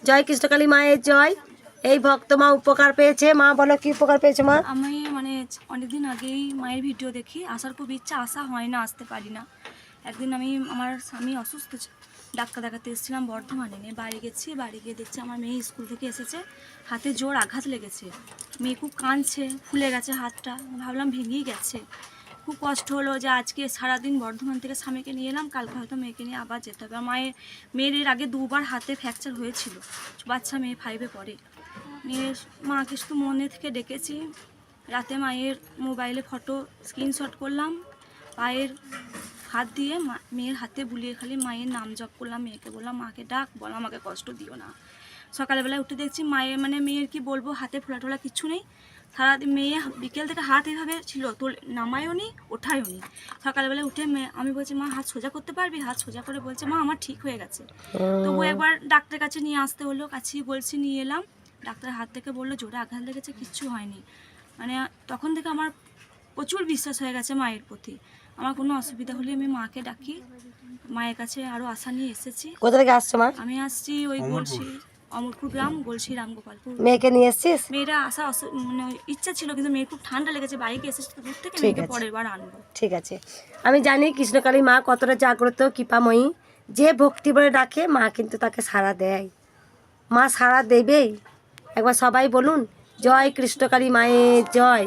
জয় কৃষ্ণকালী মায়ের জয়। এই ভক্ত মা উপকার পেয়েছে। মা বলো কি উপকার পেয়েছে মা? আমি মানে অনেকদিন আগেই মায়ের ভিডিও দেখি, আসার খুব ইচ্ছা, আসা হয় না, আসতে পারি না। একদিন আমার স্বামী অসুস্থ, ডাক্তার দেখাতে এসেছিলাম বর্ধমানে, নিয়ে বাড়ি গেছি। বাড়ি গিয়ে দেখছি আমার মেয়ে স্কুল থেকে এসেছে, হাতে জোর আঘাত লেগেছে, মেয়ে খুব কাঁদছে, ফুলে গেছে হাতটা। ভাবলাম ভেঙেই গেছে। খুব কষ্ট হলো যে আজকে সারাদিন বর্ধমান থেকে স্বামীকে নিয়ে এলাম, কালকে হয়তো মেয়েকে নিয়ে আবার যেতে হবে। আর মেয়ের এর আগে 2বার হাতে ফ্র্যাকচার হয়েছিল, বাচ্চা মেয়ে 5-এ পড়ে। নিয়ে মাকে শুধু মনে থেকে ডেকেছি। রাতে মায়ের মোবাইলে ফটো স্ক্রিনশট করলাম, পায়ের হাত দিয়ে মেয়ের হাতে বুলিয়ে খালি মায়ের নাম জপ করলাম। মেয়েকে বললাম মাকে ডাক, বলো আমাকে কষ্ট দিও না। সকালবেলায় উঠে দেখছি মেয়ের কি বলবো, হাতে ফোলা টোলা কিছু নেই। সারাদিন মেয়ে বিকেল থেকে হাত এভাবে ছিল, নামায়ও নি ওঠায়ও নি। সকালবেলায় উঠে আমি বলছি মা হাত সোজা করতে পারবি? হাত সোজা করে বলছে মা আমার ঠিক হয়ে গেছে। তবু একবার ডাক্তারের কাছে নিয়ে আসতে হলো, কাছেই বলছি নিয়ে এলাম। ডাক্তার হাত থেকে বললো জোরে আঘাত লেগেছে, কিচ্ছু হয়নি। মানে তখন থেকে আমার প্রচুর বিশ্বাস হয়ে গেছে মায়ের প্রতি। আমার কোনো অসুবিধা হলে আমি মাকে ডাকি, মায়ের কাছে আরও আশা নিয়ে এসেছি। কোথা থেকে আসছো মা? আমি আসছি ওই গলসি, অমরপুর গ্রাম, গলসি রামগোপালপুর। মেয়েকে নিয়ে এসছিস? মেয়েরা আসা মানে ইচ্ছা ছিল, কিন্তু মেয়ের খুব ঠান্ডা লেগেছে, বাইকে এসেছে তো দূর থেকে, মেয়েকে পরের বার আনবো। ঠিক আছে। আমি জানি কৃষ্ণকালী মা কতটা জাগ্রত, কৃপাময়ী। যে ভক্তি বলে ডাকে মা কিন্তু তাকে সাড়া দেয়। মা সাড়া দেবেই। একবার সবাই বলুন জয় কৃষ্ণকালী মায়ের জয়।